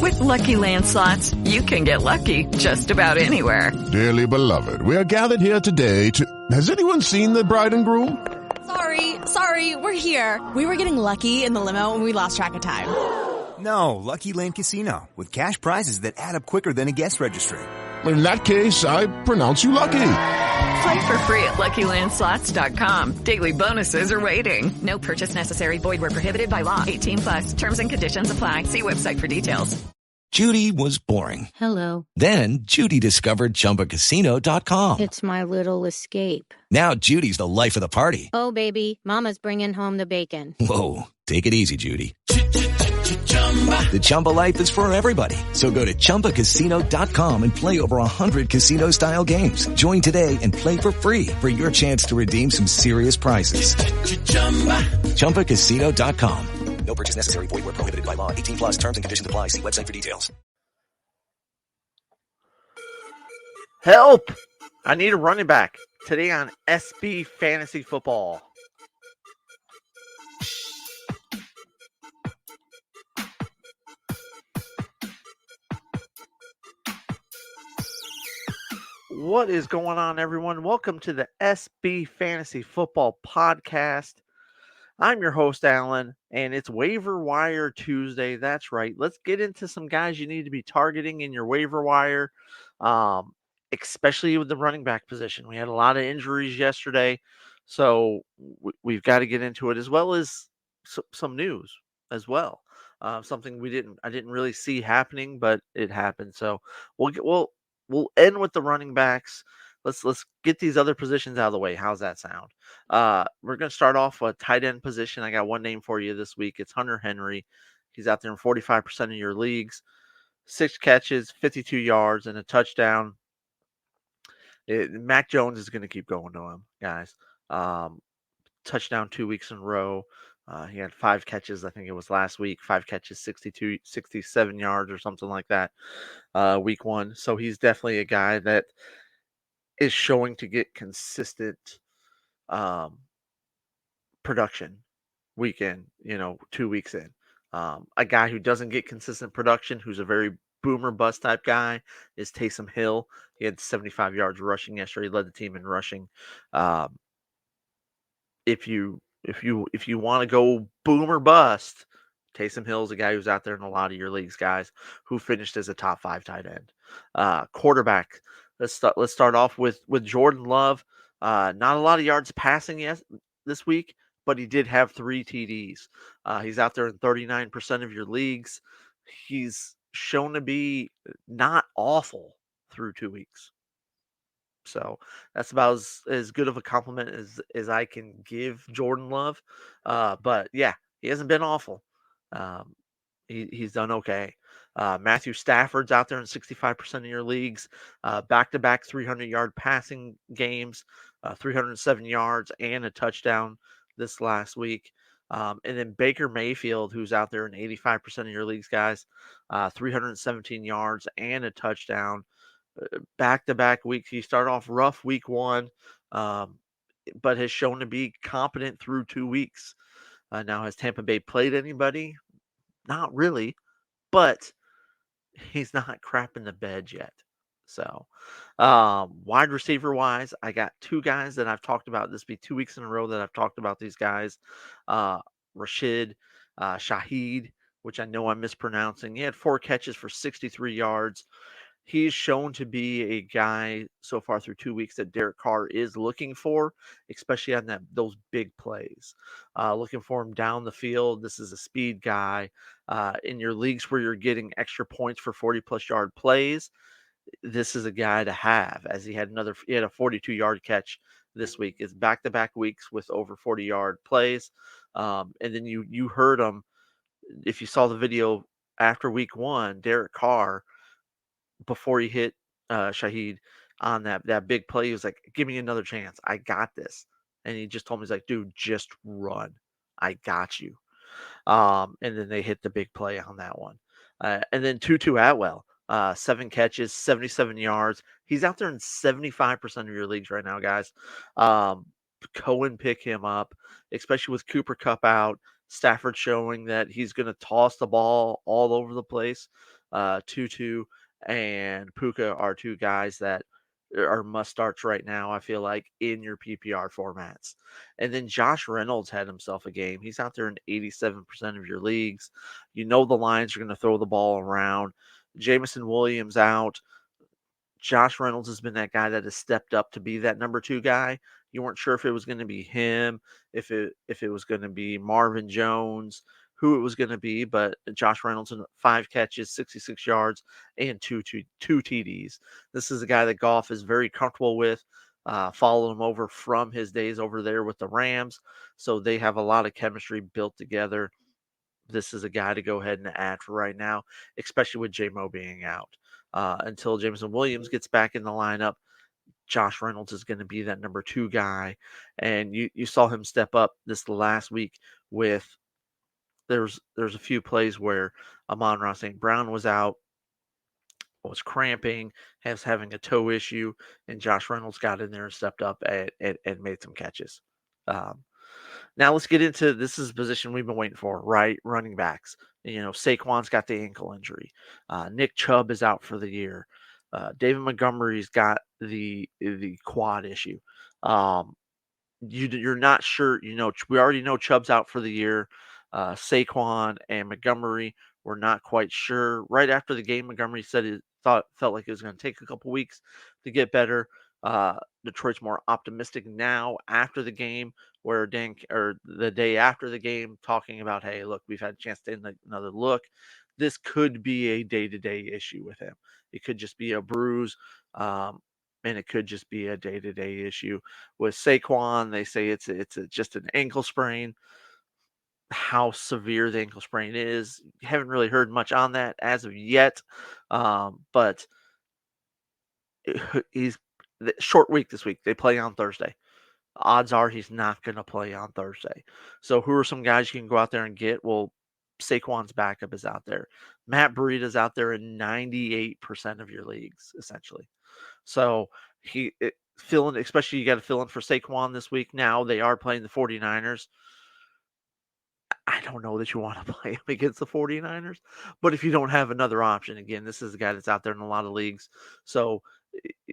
With Lucky Land Slots, you can get lucky just about anywhere. Dearly beloved, we are gathered here today to... Has anyone seen the bride and groom? Sorry, we're here. We were getting lucky in the limo and we lost track of time. No, Lucky Land Casino, with cash prizes that add up quicker than a guest registry. In that case, I pronounce you lucky. Play for free at LuckyLandSlots.com. Daily bonuses are waiting. No purchase necessary. Void where prohibited by law. 18+. Terms and conditions apply. See website for details. Judy was boring. Hello. Then Judy discovered ChumbaCasino.com. It's my little escape. Now Judy's the life of the party. Oh, baby, mama's bringing home the bacon. Whoa, take it easy, Judy. The Chumba life is for everybody. So go to ChumbaCasino.com and play over 100 casino-style games. Join today and play for free for your chance to redeem some serious prizes. ChumbaCasino.com. No purchase necessary. Void where prohibited by law. 18+. Terms and conditions apply. See website for details. Help! I need a running back today on SB Fantasy Football. What is going on, everyone? Welcome to the SB Fantasy Football Podcast. I'm your host, Alan, and it's Waiver Wire Tuesday. That's right. Let's get into some guys you need to be targeting in your waiver wire, especially with the running back position. We had a lot of injuries yesterday, so we've got to get into it, as well as some news as well. Something I didn't really see happening, but it happened. So we'll end with the running backs. Let's get these other positions out of the way. How's that sound? We're going to start off with tight end position. I got one name for you this week. It's Hunter Henry. He's out there in 45% of your leagues. 6 catches, 52 yards, and a touchdown. Mac Jones is going to keep going to him, guys. Touchdown 2 weeks in a row. He had 5 catches, I think it was last week. 5 catches, 67 yards or something like that, week 1. So he's definitely a guy that is showing to get consistent production week in, 2 weeks in. A guy who doesn't get consistent production, who's a very boomer bust type guy, is Taysom Hill. He had 75 yards rushing yesterday. He led the team in rushing. If you want to go boomer bust, Taysom Hill is a guy who's out there in a lot of your leagues, guys, who finished as a top 5 tight end. Quarterback. Let's start off with Jordan Love. Not a lot of yards passing this week, but he did have 3 TDs. He's out there in 39% of your leagues. He's shown to be not awful through 2 weeks. So that's about as good of a compliment as I can give Jordan Love. But yeah, he hasn't been awful. He's done okay. Matthew Stafford's out there in 65% of your leagues. Back-to-back 300-yard passing games, 307 yards and a touchdown this last week. And then Baker Mayfield, who's out there in 85% of your leagues, guys, 317 yards and a touchdown. Back-to-back weeks. He started off rough week 1, but has shown to be competent through 2 weeks. Now, has Tampa Bay played anybody? Not really, but he's not crapping the bed yet. So, wide receiver wise, I got 2 guys that I've talked about. This will be 2 weeks in a row that I've talked about these guys. Rashid Shaheed, which I know I'm mispronouncing. He had 4 catches for 63 yards. He's shown to be a guy so far through 2 weeks that Derek Carr is looking for, especially on those big plays. Looking for him down the field. This is a speed guy. In your leagues where you're getting extra points for 40-plus yard plays, this is a guy to have, as he had a 42-yard catch this week. It's back-to-back weeks with over 40-yard plays. And then you heard him, if you saw the video after week 1, Derek Carr, before he hit Shaheed on that big play, he was like, give me another chance. I got this. And he just told me, he's like, dude, just run. I got you. And then they hit the big play on that one. And then Tutu Atwell, 7 catches, 77 yards. He's out there in 75% of your leagues right now, guys. Cohen pick him up, especially with Cooper Kupp out. Stafford showing that he's going to toss the ball all over the place. Tutu and Puka are two guys that are must starts right now, I feel like, in your PPR formats. And then Josh Reynolds had himself a game. He's out there in 87% of your leagues. You know the Lions are going to throw the ball around. Jameson Williams out. Josh Reynolds has been that guy that has stepped up to be that number 2 guy. You weren't sure if it was going to be him, if it was going to be Marvin Jones, who it was going to be, but Josh Reynolds in 5 catches, 66 yards, and two TDs. This is a guy that Goff is very comfortable with. Followed him over from his days over there with the Rams, so they have a lot of chemistry built together. This is a guy to go ahead and add for right now, especially with J-Mo being out. Until Jameson Williams gets back in the lineup, Josh Reynolds is going to be that number 2 guy. And you saw him step up this last week with there's a few plays where Amon-Ra St. Brown was out, was cramping, was having a toe issue, and Josh Reynolds got in there and stepped up and made some catches. Now let's get into this is a position we've been waiting for, right? Running backs. Saquon's got the ankle injury. Nick Chubb is out for the year. David Montgomery's got the quad issue. You're not sure. We already know Chubb's out for the year. Saquon and Montgomery were not quite sure. Right after the game, Montgomery said he felt like it was going to take a couple weeks to get better. Detroit's more optimistic now after the game, where the day after the game, talking about, hey, look, we've had a chance to take another look. This could be a day-to-day issue with him. It could just be a bruise, and it could just be a day-to-day issue. With Saquon, they say it's just an ankle sprain. How severe the ankle sprain is, haven't really heard much on that as of yet, but he's short week this week. They play on Thursday. Odds are he's not going to play on Thursday. So who are some guys you can go out there and get? Well, Saquon's backup is out there. Matt Breida's out there in 98% of your leagues, essentially. So especially you got to fill in for Saquon this week. Now they are playing the 49ers. I don't know that you want to play him against the 49ers, but if you don't have another option, again, this is a guy that's out there in a lot of leagues, so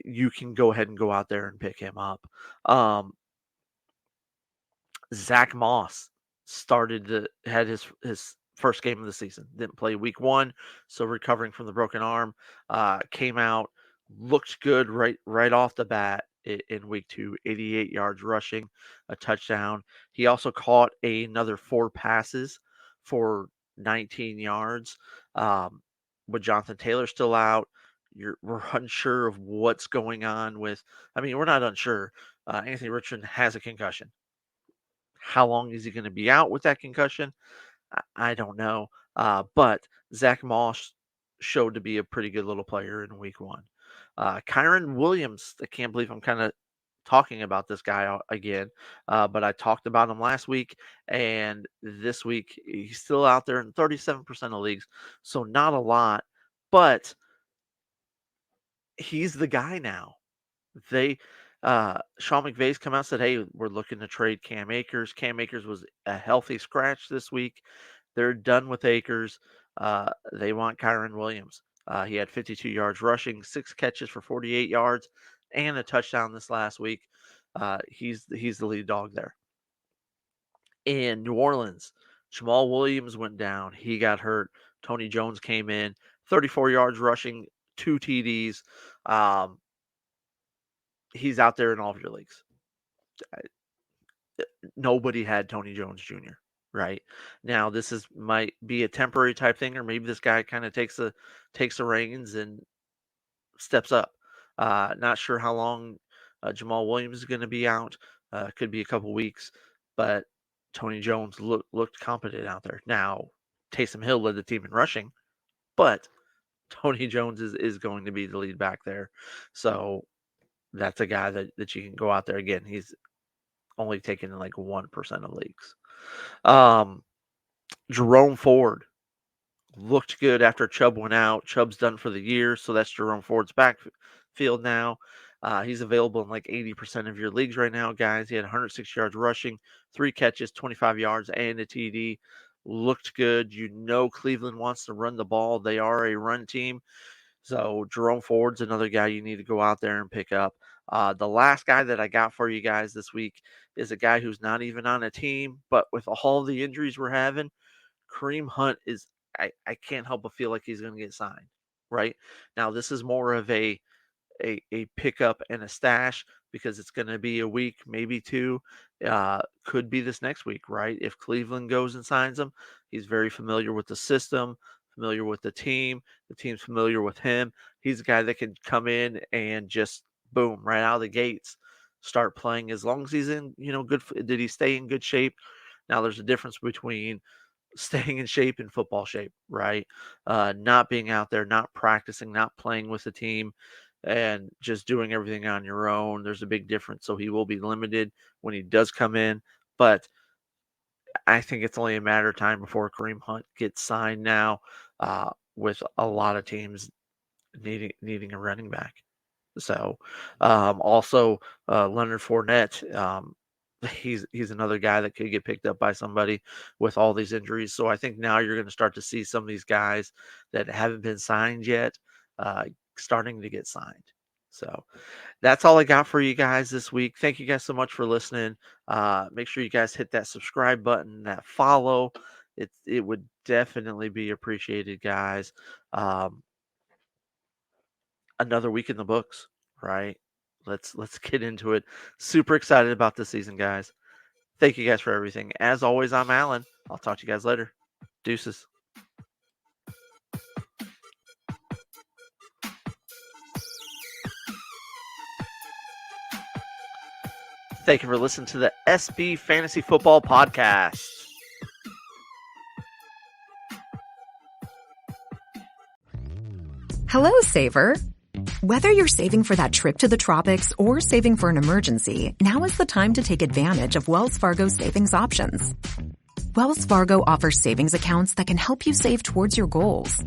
you can go ahead and go out there and pick him up. Zach Moss had his first game of the season. Didn't play week 1, so recovering from the broken arm. Came out, looked good right off the bat in week 2, 88 yards rushing, a touchdown. He also caught another 4 passes for 19 yards. With Jonathan Taylor still out, we're unsure of what's going on with. I mean, we're not unsure. Anthony Richardson has a concussion. How long is he going to be out with that concussion? I don't know. But Zach Moss showed to be a pretty good little player in week 1. Kyren Williams, I can't believe I'm kind of talking about this guy again, but I talked about him last week, and this week he's still out there in 37% of leagues, so not a lot, but he's the guy now. Sean McVay's come out and said, hey, we're looking to trade Cam Akers. Cam Akers was a healthy scratch this week. They're done with Akers. They want Kyren Williams. He had 52 yards rushing, 6 catches for 48 yards, and a touchdown this last week. He's the lead dog there. In New Orleans, Jamal Williams went down. He got hurt. Tony Jones came in, 34 yards rushing, 2 TDs. He's out there in all of your leagues. Nobody had Tony Jones Jr. Right now, this might be a temporary type thing, or maybe this guy kind of takes the reins and steps up. Not sure how long Jamal Williams is going to be out. Could be a couple weeks, but Tony Jones looked competent out there. Now, Taysom Hill led the team in rushing, but Tony Jones is going to be the lead back there. So that's a guy that you can go out there. Again, he's only taken in like 1% of leagues. Jerome Ford looked good after Chubb went out. Chubb's done for the year, so that's Jerome Ford's backfield now. He's available in like 80% of your leagues right now, guys. He had 106 yards rushing, 3 catches, 25 yards, and a TD. Looked good. Cleveland wants to run the ball. They are a run team. So Jerome Ford's another guy you need to go out there and pick up. The last guy that I got for you guys this week is a guy who's not even on a team, but with all the injuries we're having, Kareem Hunt is, I can't help but feel like he's going to get signed, right? Now, this is more of a pickup and a stash because it's going to be a week, maybe 2. Could be this next week, right? If Cleveland goes and signs him, he's very familiar with the system, familiar with the team. The team's familiar with him. He's a guy that can come in and just boom, right out of the gates, start playing as long as he's in, good. Did he stay in good shape? Now, there's a difference between staying in shape and football shape, right? Not being out there, not practicing, not playing with the team, and just doing everything on your own. There's a big difference. So he will be limited when he does come in. But I think it's only a matter of time before Kareem Hunt gets signed now, with a lot of teams needing a running back. So also Leonard Fournette, he's another guy that could get picked up by somebody with all these injuries. So I think now you're going to start to see some of these guys that haven't been signed yet starting to get signed. So that's all I got for you guys this week. Thank you guys so much for listening. Make sure you guys hit that subscribe button, that follow. It would definitely be appreciated, guys. Another week in the books, right? Let's get into it. Super excited about this season, guys. Thank you guys for everything. As always, I'm Alan. I'll talk to you guys later. Deuces. Thank you for listening to the SB Fantasy Football Podcast. Hello, Saver. Whether you're saving for that trip to the tropics or saving for an emergency, now is the time to take advantage of Wells Fargo's savings options. Wells Fargo offers savings accounts that can help you save towards your goals.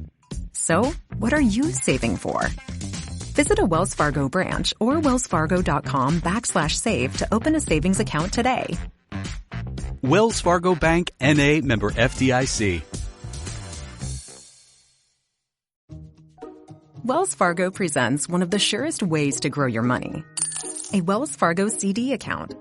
So, what are you saving for? Visit a Wells Fargo branch or wellsfargo.com/save to open a savings account today. Wells Fargo Bank, N.A., member FDIC. Wells Fargo presents one of the surest ways to grow your money. A Wells Fargo CD account,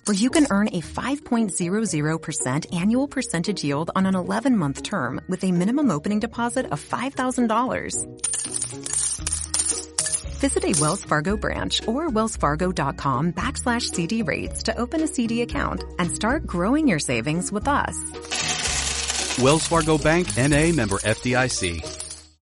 where you can earn a 5.00% annual percentage yield on an 11-month term with a minimum opening deposit of $5,000. Visit a Wells Fargo branch or wellsfargo.com/CD rates to open a CD account and start growing your savings with us. Wells Fargo Bank, N.A., member FDIC.